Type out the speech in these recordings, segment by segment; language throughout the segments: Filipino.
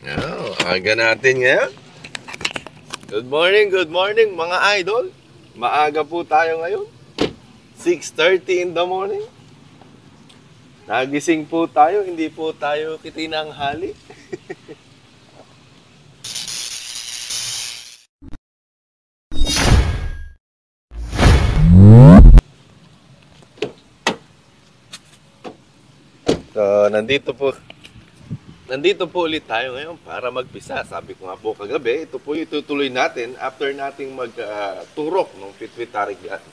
Oh, aga natin ngayon. Good morning mga idol. Maaga po tayo ngayon. 6:30 in the morning. Nagising po tayo, hindi po tayo kitinanghali. So, nandito po ulit tayo ngayon para magpisa. Sabi ko nga po kagabi, ito po itutuloy natin after nating magturok ng pituitary gland.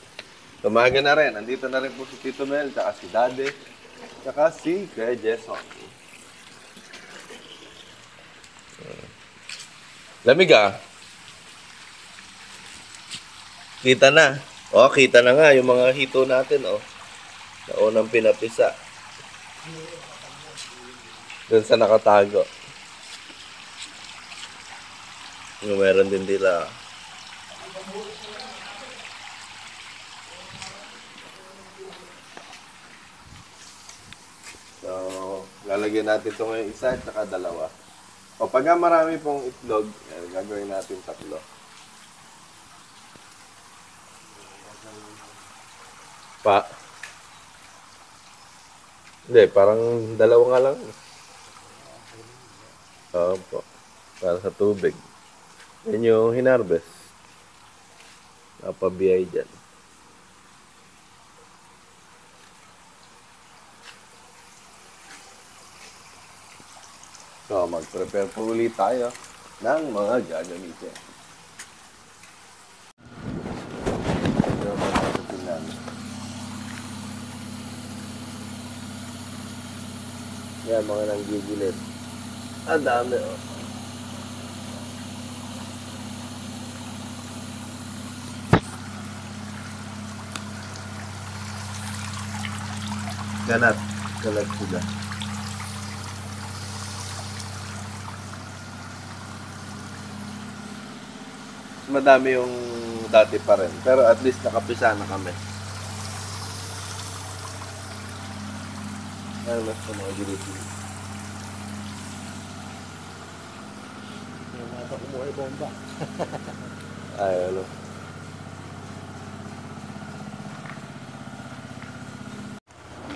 Tumaga na rin. Nandito na rin po si Tito Mel, tsaka si Dade, tsaka si Kuya Jason. Lamig ah. Kita na. O, kita na nga yung mga hito natin, oh. Na unang pinapisa. Doon sa nakatago. Meron din nila. So, lalagyan natin ito ngayon isa at saka dalawa. O pag marami pong itlog, gagawin natin 3. Hindi, parang 2 nga lang. Opo. Para sa tubig. Yan yung hinarvest. Napabiyay dyan. So, mag-prepare po ulit tayo ng mga gagamitin. Yan, mga nanggigilid. Ang dami, oh. Kalat sila. Madami yung dati pa rin. Pero at least nakapisa na kami. Ano mas pa mga gilid-gilid? Yung mga umuwi bomba. Ay, ano.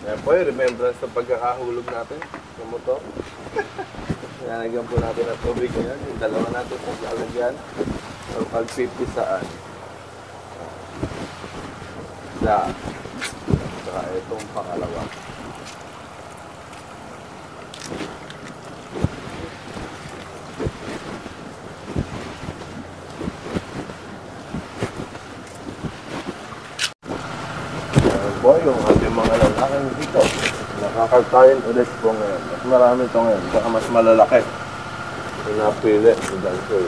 Yan po yung remembrance sa pagkakahulog natin sa motor. Nalagyan po natin ang tubig ngayon. Yung dalawa natin sa lalagyan. So, pag-pipisaan. Isa. Saka itong pangalawa. Boy, yung ating mga lalaking dito. Nakakagtayin ulit po ngayon. Mas marami ito ngayon. Saka mas malalaki. Yung napili. Yung dansoy.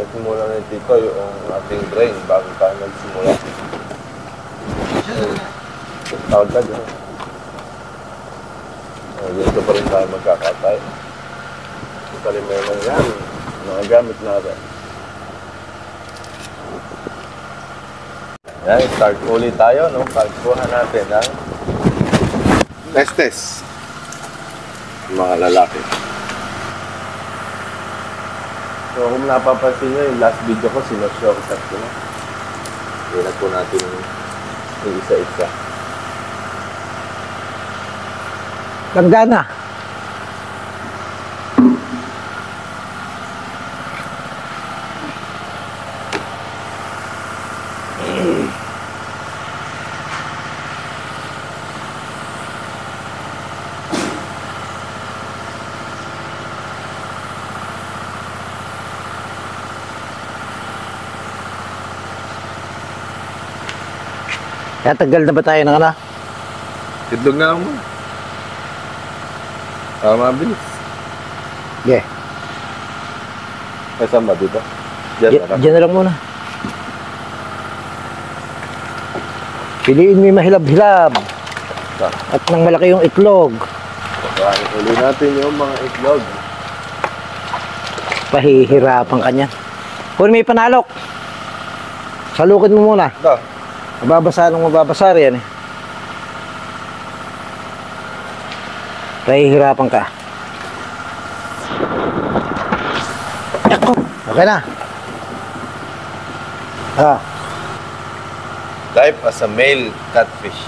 Simula na dito yung ating drain bago tayo magsimula. Tawag ka dyan. Dito pa rin tayo magkakatay. Ito pa rin meron yan. Mga gamit natin. Yan, start ulit tayo, no? Pagkuha natin ang test. Mga lalaki. So, kung napapansin nyo, yung last video ko, sinashortcut ko na. Hinag po natin yung isa-isa. Ganda na. Kaya tagal na ba tayo ng ano? Itlog na lang mo. Mabilis. Yeah. Saan ba dito? Diyan na lang muna. Piliin mo yung mahilab-hilab. At nang malaki yung itlog. Pakain ulit natin yung mga itlog. Pahihirapan ka niyan. Kung may panalok, salukin mo muna. Ito. Mababasa nung mababasa yan eh. Pahihirapan ka. Ako. Okay na. Ah. Life as a male catfish.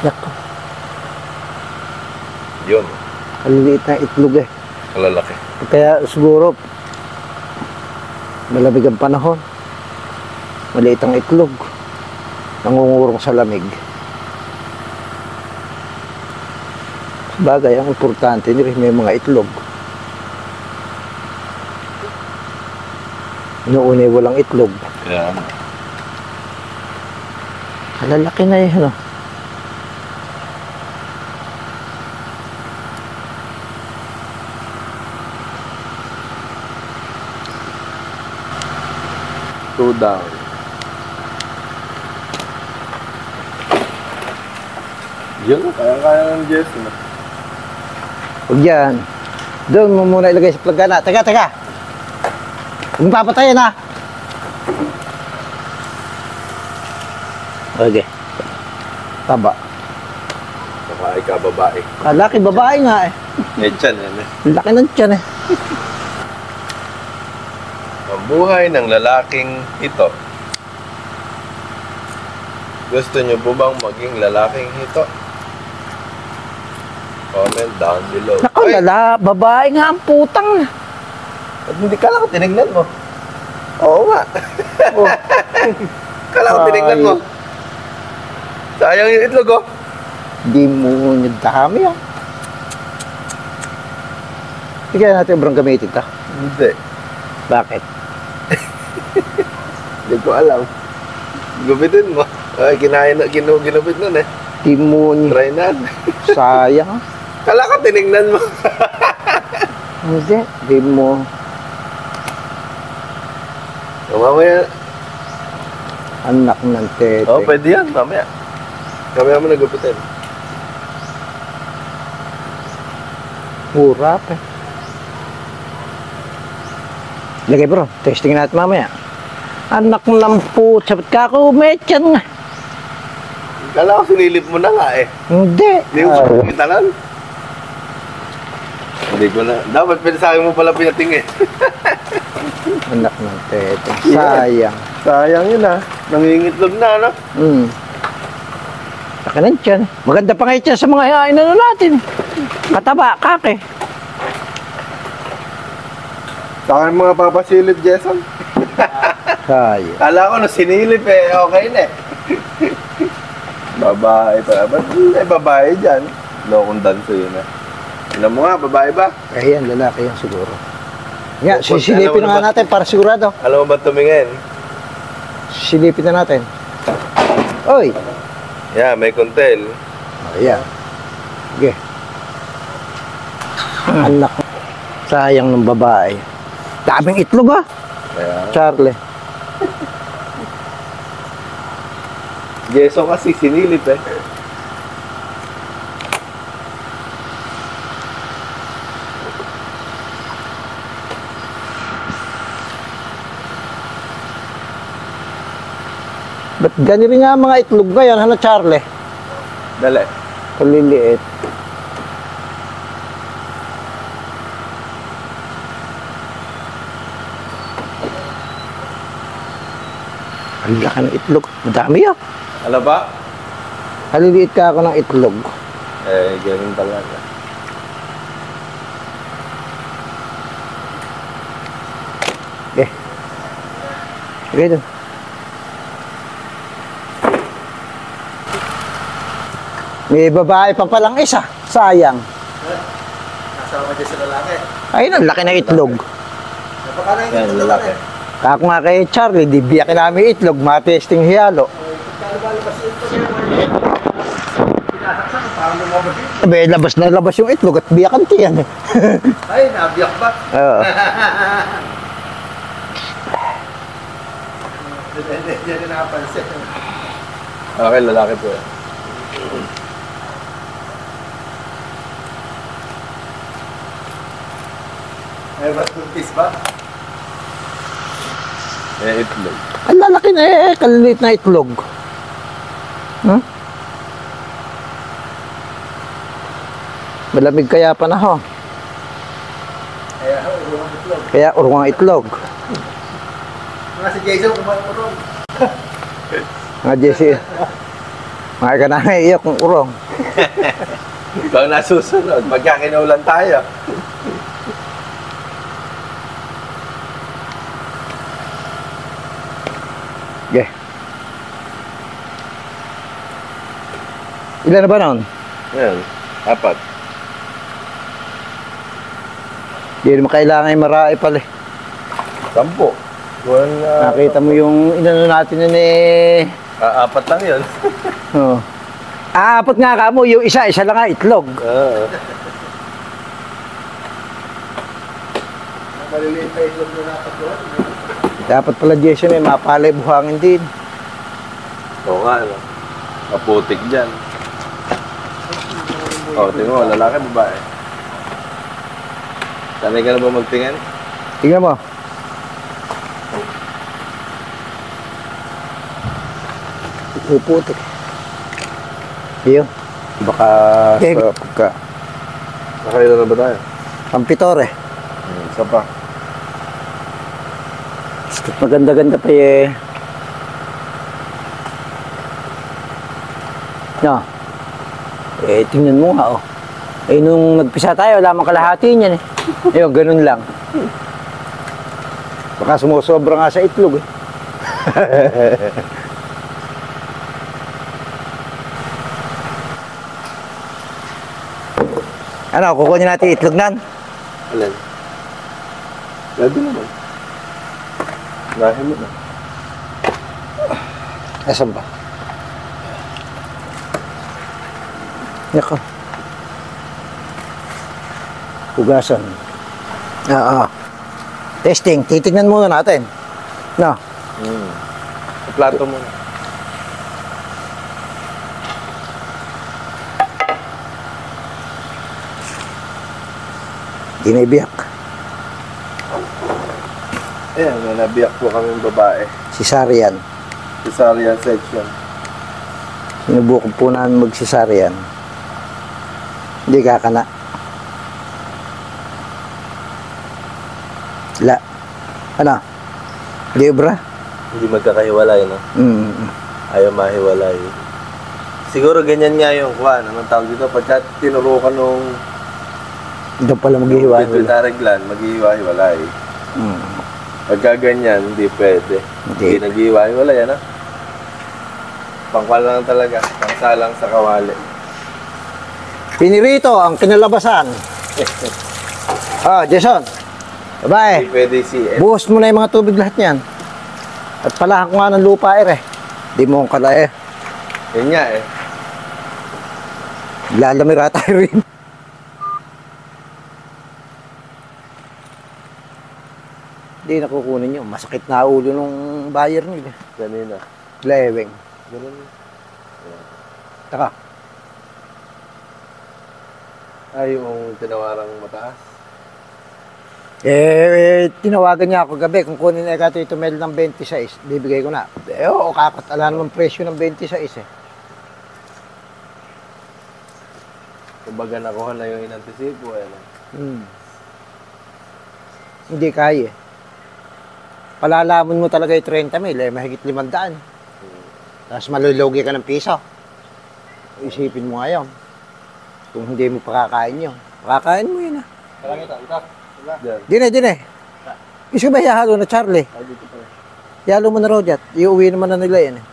Nako. Yun. Kaliliit na itlog eh. Kalalaki. Kaya siguro malamig ang panahon. Maliit ang itlog. Nangungurong sa lamig. Bagay, ang importante hindi rin may mga itlog. Noon ay walang itlog. Yan. Kalalaki na eh, ano? Two down. Yun, kaya-kaya ng Jess. Huwag yan. Doon mo muna ilagay sa plagana. Teka, teka. Huwag papatayin ha. Okay. Taba. Babae ka, babae. Laki babae nga eh. Echan yan eh. Laki ng tiyan eh. Ang buhay ng lalaking ito. Gusto nyo po bang maging lalaking ito? Comment down below. Naku, Ay, babae nga ang putang. at hindi kala ko tinignan mo. Oo nga. Oh. Kala ko tinignan mo. Sayang yung itlog oh. Di mo yung dami ah. Hindi kaya natin brang gamitin ito. Hindi. Bakit? Hindi ko alam. Gupitin mo. Ay, ginupit nun eh. Di mo Try na. sayang. Kala ko tinignan mo. Hindi. Di mo. O, mamaya. Anak ng tete. Oo, pwede yan. Mamaya. Mamaya mo nagupitin. Mura pa. Lagay bro. Testing natin mamaya. Anak ng puto. Sabat ka ako umetyan nga. Kala ko sinilip mo na nga eh. Hindi. Hindi mo pa nakita nun? Hindi ko na. Dapat pwede sa akin mo pala pinatingin. Anak ng tete. Sayang. Sayang yun ah. Nangingitlog na ano? Laki ng tiyan. Maganda pa nga tiyan sa mga inano natin. Kataba, kake. Sa akin mga papasilip, Jason. Sayang. Kala ko na sinilip eh. Okay na eh. Babae pa. Ba't may babae dyan? Lokong danso yun ah. Alam mo nga, babae ba? Ayan, lalaki yan siguro. Nga, Opo, sisilipin alam mo na nga ba- natin para sigurado. Alam mo ba tumingin? Silipin na natin. Oy! Yeah, may kuntel. Ayan. Sige. Anak. Sayang ng babae. Daming itlog ah. Kaya, Charlie. Jason kasi sinilip eh. Ba't ganyan rin nga mga itlog ngayon? Ano, Charlie? Dali. Kaliliit. Ang laki ng itlog. Madami ah. Ano ba? Kaliliit ka ako ng itlog. Eh, ganun talaga. Okay. Okay dun. May babae pa palang isa. Sayang. Kasama dyan sa lalaki. Ayun, ang laki ng itlog. Yan, lalaki. Kako nga kay Charlie, di biyakin namin itlog, matesting hiyalo. Sabi, labas na labas yung itlog at biyakan tiyan eh. Ay, nabiyak ba? Oo. Hindi rin nakapansin. Okay, lalaki po yan. Eh, ba't buntis ba? Eh, itlog. Ang lalaki na eh, kaliliit na itlog. Hmm? Malamig kaya panahon. Kaya urong itlog. Mga si Jason, kumain mo ron. Mga Jesse. Mga ka na iyak kung urong. Ikaw nasusunod. Magkakinaulan tayo. Okay. Ilan na ba nun? Yan. 4. Hindi naman kailangan yung marai pala. 10. Nakita mo yung inano natin yun eh. 4 lang yun. Oh. Apat nga ka mo, yung isa lang nga itlog. Oo. Maliliit na itlog na dapat doon. Dapat pala Jason eh, mapalay buhangin din. Oo nga, no? Maputik dyan. Tingnan mo, lalaki, babae. Sanay ka na ba magtingin? Tingnan mo. Puputik. Iyo. Baka sa pagka. Nakailan na ba tayo? Pampitore. Isa pa. Maganda-ganda pa eh. No. Eh, tingnan mo nga oh. Eh, nung nagpisa tayo, wala mang kalahati niyan eh. Ayun, ganun lang. Baka sumusobra nga sa itlog eh. Ano, kukunin natin itlog nan? Alin? Pwede naman. Lahin mo na. Asan ba? Yako. Hugasan. Testing. Titignan muna natin. No. Plato mo na. Di na ibiyak. Ayan, may nabiyak po kaming babae. Cesarean. Cesarean section. Sinubukan po namin mag-cesarean. Hindi kakana. La. Ano? Libra? Hindi magkakahiwalay, no? Ayaw mahiwalay. Siguro ganyan nga yung kwan. Anong tawag dito? Pagka tinurukan nung Doon pala maghihiwa. pituitary gland, maghihiwa-hiwalay. Pagka ganyan, hindi pwede. Hindi naghihiwa-hiwalay, ano? Pangkwan lang talaga. Pangsalang sa kawali. Pinirito ang kinalabasan. Jason. Hindi Babae. pwede si Buhos mo na yung mga tubig lahat niyan. At palahan ko nga ng lupa eh. Di mo kala eh. Yun nga eh. Lalamira tayo rin. Hindi nakukunin yun. Masakit na ulo nung buyer nila. Ganina. Leweng. Ganun. Taka. Ay, yung tinawarang mataas. Tinawagan niya ako gabi kung kunin na ito mail ng 26, bibigay ko na. Oo, kakat. Alam naman presyo ng 26 eh. Kumbaga nakuha na yung inantisipo eh. Hindi kaya. Palalaman mo talaga yung 30 mil eh, mahigit 500. Tapos malulugi ka ng piso. Isipin mo nga yun. Kung hindi mo pakakain yun. Pakakain mo yun ah. Parang ito. Diyan. Dine. Iso ba ihalo na Charlie? Ay, dito pa. Ihalo mo na Rojat. Iuwi naman na nila yan eh.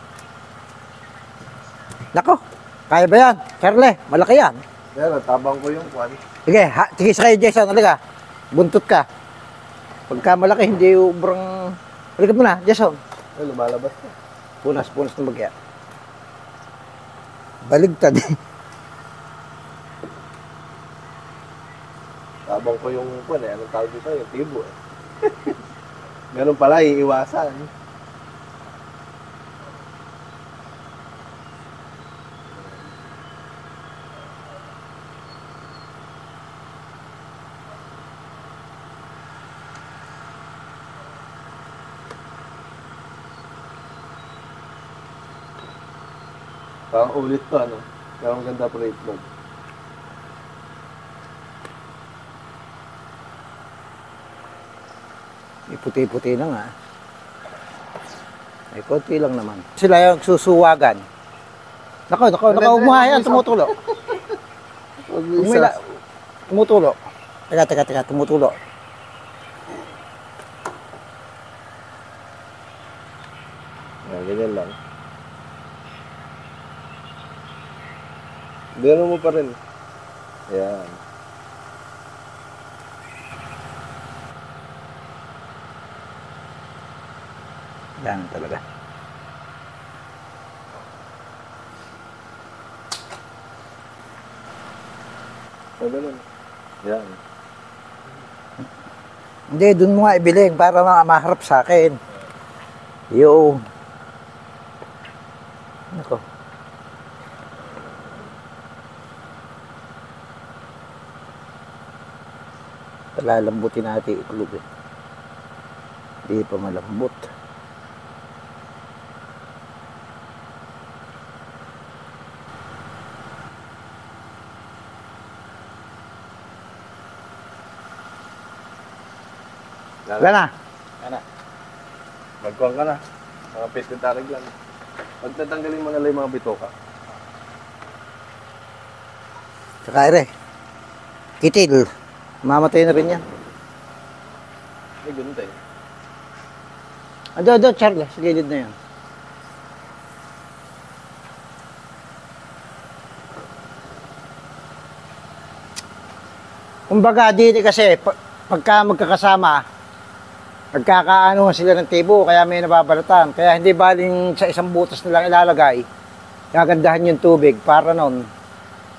Nako, kaya ba yan? Charlie, malaki yan. Pero tabang ko yung kwan. Sige, tigis kayo Jason, halika. Buntot ka. Pagka malaki, hindi ubrang... Halika mo na, Jason. Ay, lumalabas na. Punas ng bagya. Baligtad. Tabang ko yung kwan eh. Anong tawag dito? Yung tibo eh. Ganun pala, iiwasan. Parang ulit to, ano? Kaya maganda pa rin itlog. Puti-puti na nga. Ay, konti lang naman. Sila yung susuwagan. Nako, umuhayan, tumutulo. Tumutulo. Teka, tumutulo. Ganyan lang. Gano'n mo pa rin. Ayan. Yan talaga. So, ganun. Yan. Hindi, dun mo nga ibiling para maharap sa akin. Yo. Nako. Palalambutin natin itlog eh. Hindi pa malambot. Wala na. Magkuhan ka na. Mga pititarig lang. Pagtatanggalin mo na lang yung mga bitoka. Tsaka ere. Kitil. Mamatay na rin yan. Ay, ganun tayo. Ado, Charlie. Sa gilid na yan. Kumbaga, dito kasi, pagka magkakasama, nagkakaano sila ng tibo, kaya may nababalatan. Kaya hindi baling sa isang butas na lang ilalagay, gagandahan yung tubig para nun,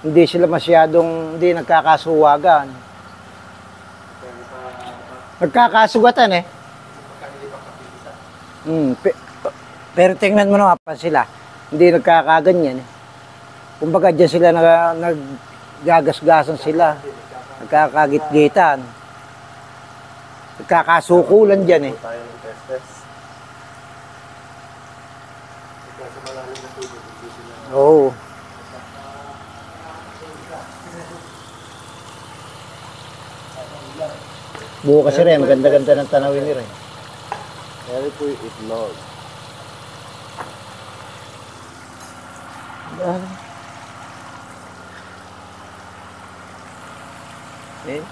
hindi sila masyadong, hindi nagkakasuwagan. Nagkakasugatan eh. Pero tingnan mo naman pa sila, hindi nagkakaganyan eh. Kumbaga dyan sila naggagasgasan sila, nagkakagit-gitan. Nagkakasukulan dyan eh. Tayo ng test. Oo. Bukas rin, maganda-ganda ng tanawin nila eh. Kaya po yung itlog. Eh?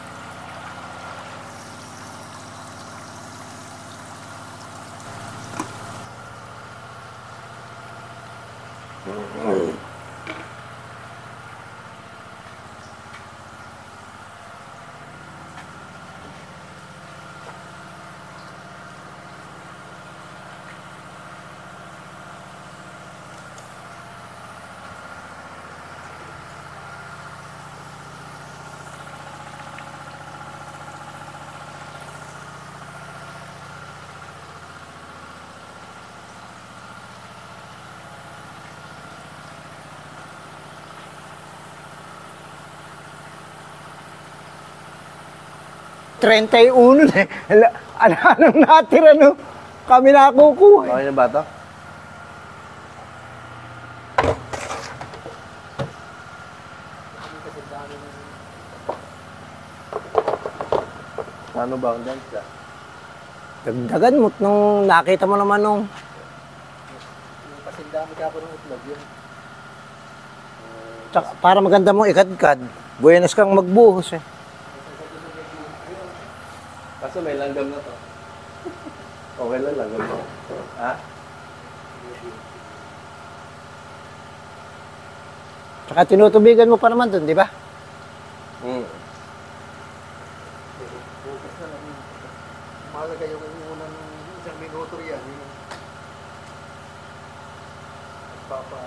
Trentayuno na eh. Anong natira no? Kami nakukuha. Okay na ba ito? Ano ba ang dance ka? Dagdagan mo nung nakita mo naman nung Yung pasindami ka po ng itlog yun. tsaka, para maganda mong ikadkad. Buenas kang magbuhos eh. Kaso may langgam na to. Okay lang, langgam to. Ha? Tsaka tinutubigan mo pa naman dun, di ba? Bukas na lang. Mahalaga yung unang isang minuto yan. Yung papa.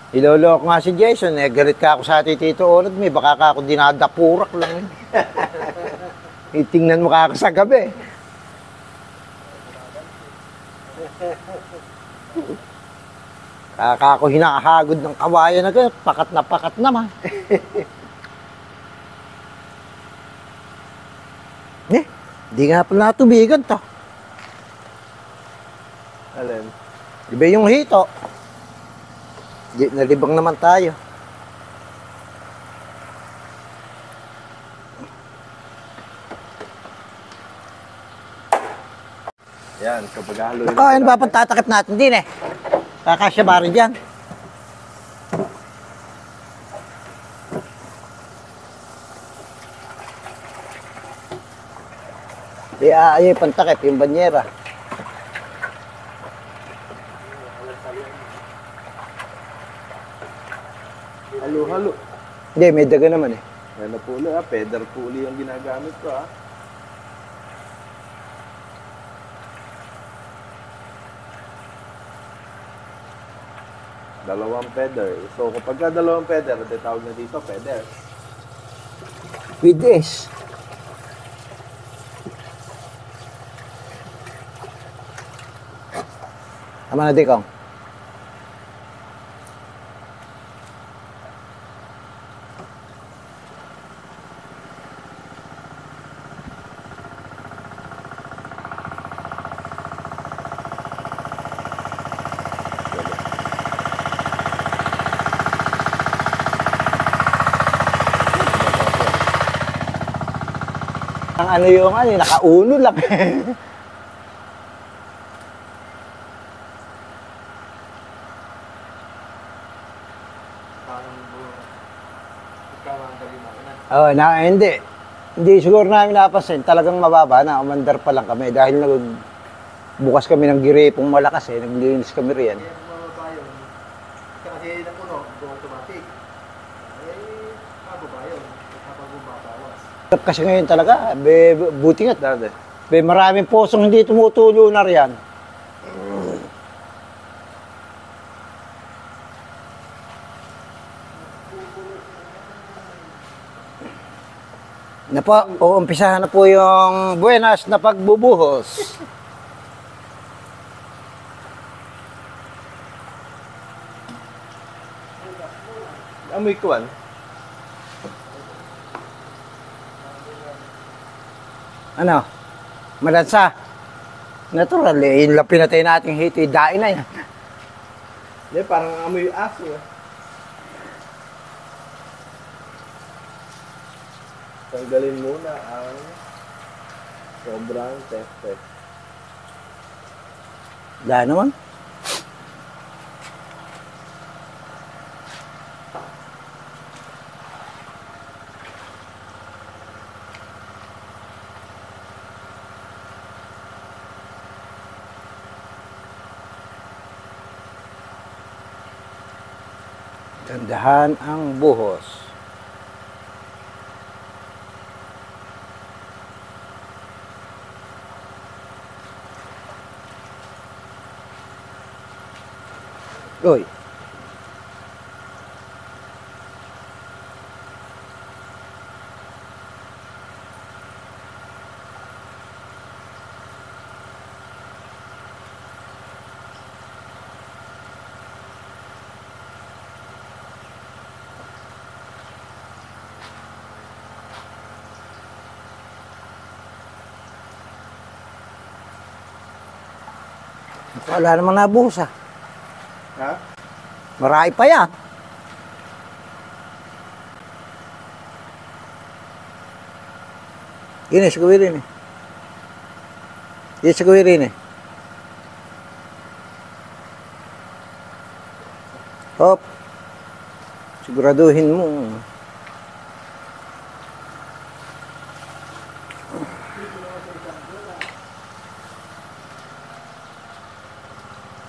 Iloloko nga si Jason eh. Galit ka ako sa ati Tito Orad mo. Baka ka ako dinadapurak lang eh. Itingnan mo ka ako sa gabi. Kaka ako hinahagod ng kawayan na gano'n, pakat na pakat naman. Di nga pala natubigan to. Alin? Iba yung hito. Nalibang naman tayo. Yan, kapag haluin. Ano ba pang tatakip natin din eh? Kakasya ba rin dyan? Ayaw yung pantakip, yung banyera. Halo-halo. Hindi, may daga naman eh. Yan na pulo Peder pulley yung ginagamit ko Dalawang peder. So kapag dalawang peder, tawag na dito peder. With this. Tama na, Dikong. Ang ano yung nakauno lang. Hindi. Hindi siguro namin napansin. Talagang mababa na. Umandar pa lang kami. Dahil bukas kami ng girepong malakas eh. Naglinis kami riyan. Kaya bumaba yun. Kasi napuno, automatic. Bababa yun. Kapag bumabawas. Kasi ngayon talaga, buti nga. Maraming posong hindi tumutulo na riyan. Na po, uumpisahan na po yung buenas na pagbubuhos. Amoy kuwan. Ano? Malansa. Natural eh. Yung pinatay nating hito, dain na yan. Hindi, parang amoy aso Tanggalin muna ang sobrang teste. Dahil naman. Tandahan ang buhos. Uy. Wala namang nabuhos ah. Ha? Marami pa yan. Ini, sigurin eh. Ini, sigurin eh. Hop. Siguraduhin mo.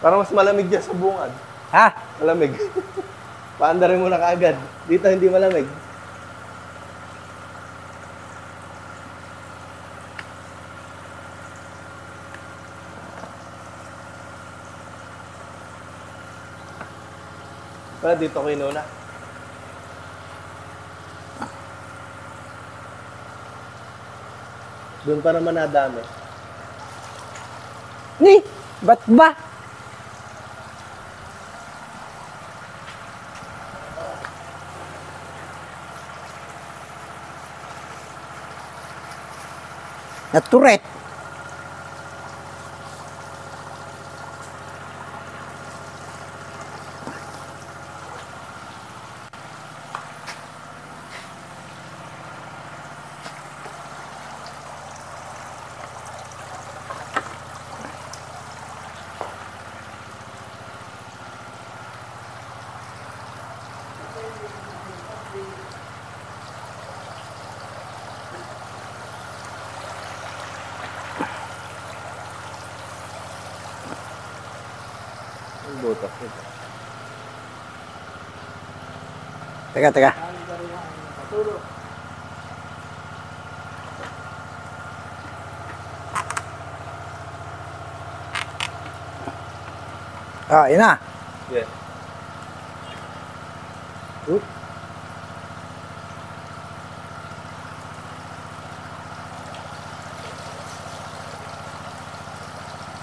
Parang mas malamig dyan sa bungad. Ha? Malamig. Paandarin mo na kaagad. Dito hindi malamig. Para dito ko inuna. Doon pa naman nadami. Ni, ba't ba? na turret. Ang butas nito. Teka. Ah, yun na. Yeah. Oop.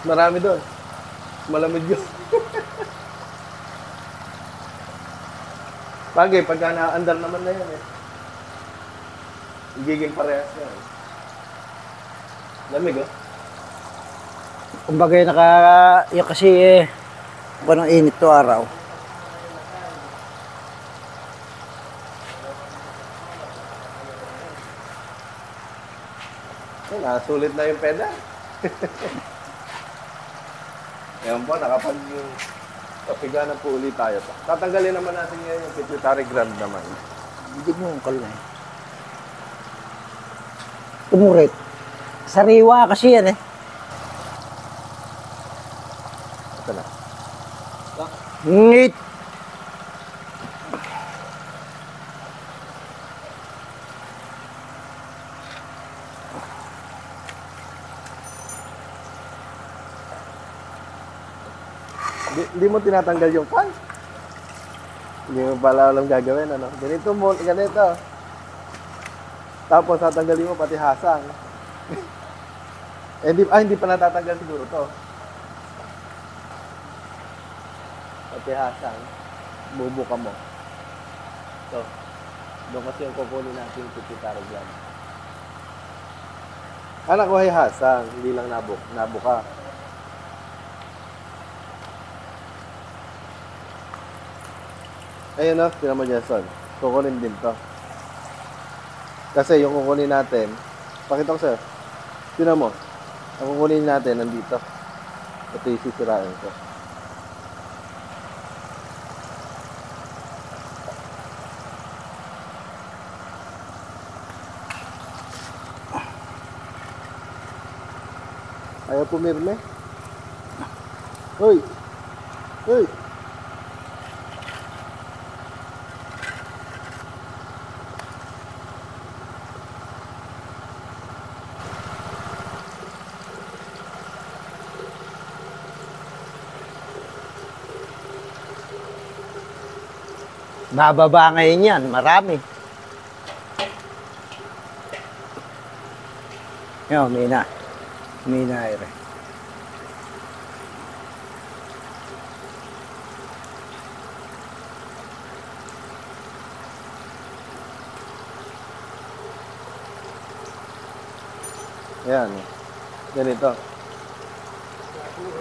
Marami doon. Malamig yun. Bagay, pagka na-andar naman na yan eh. Giging parehas yan. Lamig oh. Kumbaga yung kasi anong init to araw. Nasulit na yung pedal. Ayan po, kapiga na po ulit tayo. Tatanggalin naman natin ngayon yung pituitary gland naman. Hindi mo ang kalma eh. Tumurit. Sariwa kasi yan eh. Ito na. Ngit. Hindi mo tinatanggal yung fan. Hindi mo pala alam gagawin, ano? Ganito mo, ganito. Tapos tatanggalin mo pati hasang. Hindi pa natatanggal siguro to. Pati hasang. Bubuka mo. Ito. Doon kasi yung kukunin natin yung pituitary gland. Anak ko ay hasang, hindi lang nabuka. Ayun o, tinan mo dyan, son. Kukunin din to. Kasi yung kukunin natin, pakita ko sa'yo. Tinan mo. Ang kukunin natin, nandito. Ito yung sisirain ko. Ayaw pumirme. Hoy! Hoy! Bababa ngayon yan, marami. Yo, mina. Mina ere. Ayan. Ganito.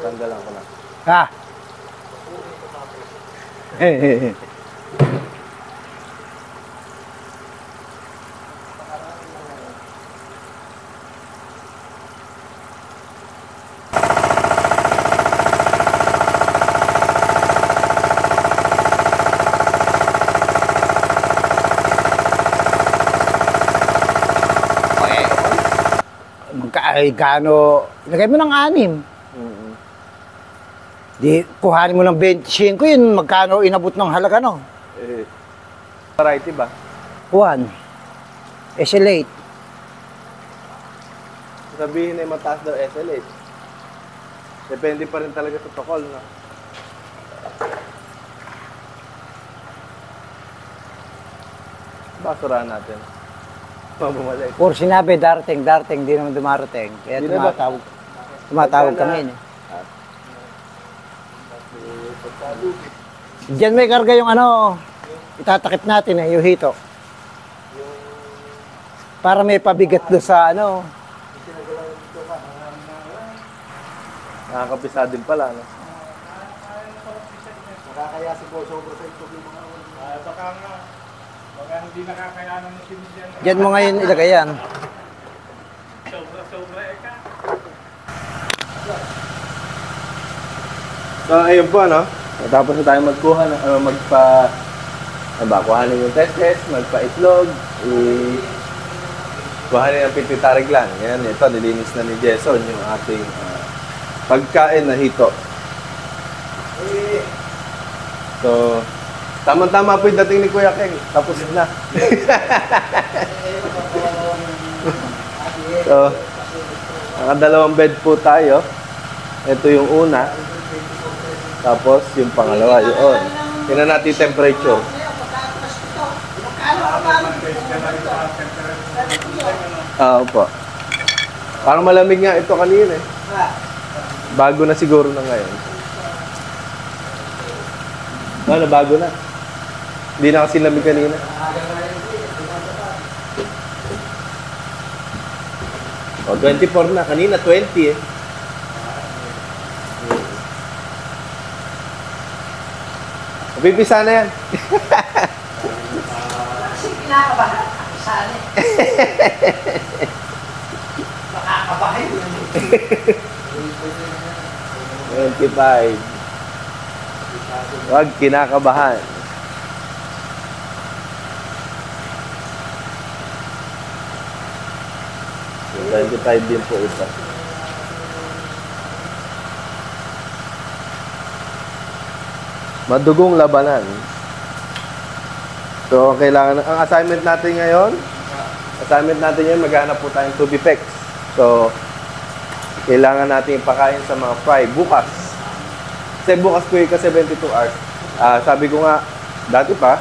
Tanggalan ko na. Ha? Hehehe. Ay, gaano, ilagay mo ng 6. Di, kuhanin mo ng 25, yun, magkano inabot ng halaga, no? Variety ba? 1. SL8. Sabihin ay mataas daw SLH. Depende pa rin talaga sa tokol, no? Basurahan natin. Bumalik. Or sinabi, darating, di naman dumarating. Kaya Di na ba? tumatawag kami. Diyan may karga yung ano, itatakip natin yung hito. Para may pabigat doon sa ano. Nakakapisa din pala, no? Nakakaya si Boss sobra sa ito yung mga Baka hindi nakakayanan ng sinigyan. Diyan mo ngayon ilagay yan. Sobra ka. So, ayun po, no? Tapos na tayo magkuha, kuhanin yung test, magpa-itlog, kuhanin ang pititarig lang. Yan, ito, nilinis na ni Jason yung ating pagkain na hito. So, tama-tama po yung dating ni Kuya Keng. Tapos na. So, nakadalawang bed po tayo. Ito yung una. Tapos, yung pangalawa, yun. Tingnan natin yung temperature. Opo. Parang malamig nga ito kanina eh. Bago na siguro na ngayon. Bago na. Hindi na kasi lamig kanina. O, 24 na. Kanina, 20 eh. Pipisa na yan. Kasi kinakabahan. Sali. Makakabahan. 25. Huwag kinakabahan. So, 25 din po ito. Madugong labanan. So, kailangan, ang assignment natin ngayon, maghanap po tayong Tubipex. So, kailangan natin ipakain sa mga fry bukas. Kasi bukas po yung 72 hours. Sabi ko nga, dati pa,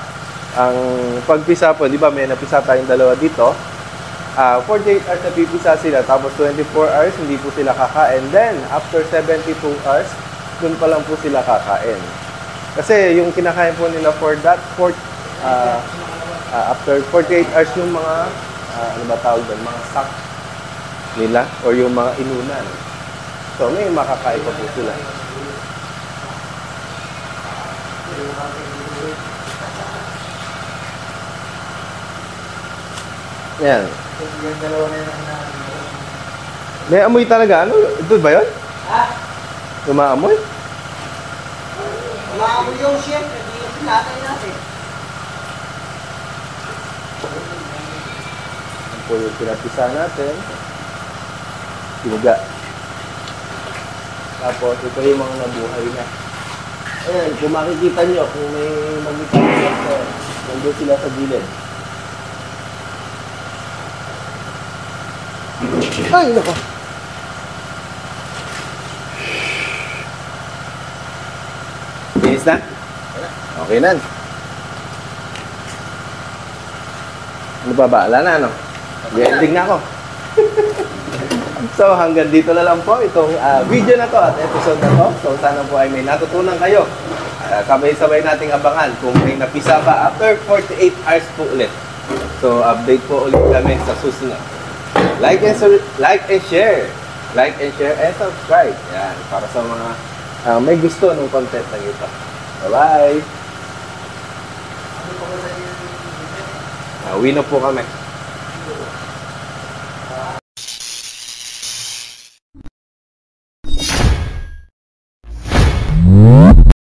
ang pagpisa po, di ba may napisa tayong dalawa dito, 48 hours na pipisa sila, tapos 24 hours hindi po sila kakain. Then, after 72 hours, dun pa lang po sila kakain. Kasi yung kinakain po nila for that, after 48 hours yung mga, ano ba tawag doon, mga stock nila, or yung mga inunan. So, may makakain pa po sila. Yan. yung dalawa na yun. May amoy talaga. Ano? Ito ba yun? Ha? Umaamoy? Umaamoy yung siyempre. Hindi yung pinatay natin. Yan po yung pinapisa natin. Sinuga. Tapos, ito yung mga nabuhay na. Ayan, kung makikita nyo, kung may magkikita, nandun sila sa gilid. Ay, nako. Finish na? Okay na. Ano ba ba? Wala na, ano? Ending na ako. So, hanggang dito na lang po itong video na to at episode na to. So, sana po ay may natutunan kayo. Sabay-sabay nating abangan kung may napisa pa after 48 hours po ulit. So, update po ulit kami sa susunod. Like and share. Like and share and subscribe. Yan, para sa mga may gusto ng content na ito. Bye-bye! Uwi na po kami.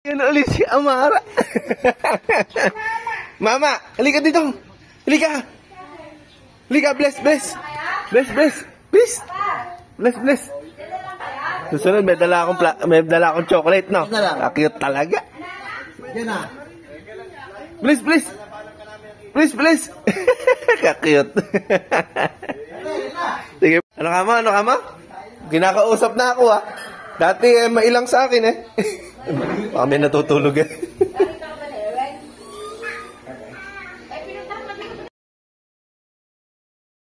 Yan ulit si Amara. Mama, halika dito. Halika. Halika, bless. Bless. Please. Bless. Susunod, may dala akong chocolate, no? Cute talaga. Yan na. Please. Cute. Sige. Ano ka mo? Kinakausap na ako, ha? Dati, mailang sa akin, eh. Baka may natutulog, eh.